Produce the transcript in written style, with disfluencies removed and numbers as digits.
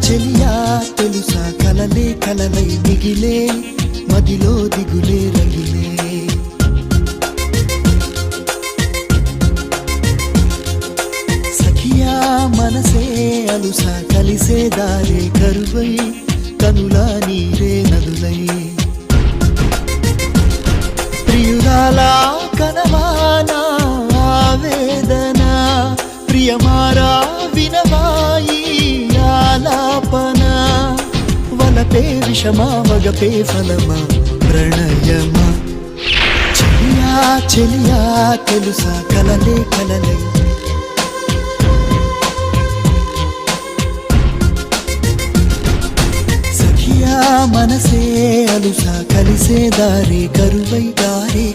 చెలియా తెలుసా కలలే కలలై మిగిలే మదిలో దిగులే రగిలే సఖియా మనసే అలుసా కలిసే దారే కరువై కనులా నీరే నదులై ప్రియురాలా కనవానా ఆవేదన ప్రియమారా వినవాయి ఆలాపన వలపే విషమా వగపే ఫలమా ప్రణయమా చెలియా చెలియా తెలుసా కలలే కలలై సఖియా మనసే అలుసా కలిసే దారే కరువై దారే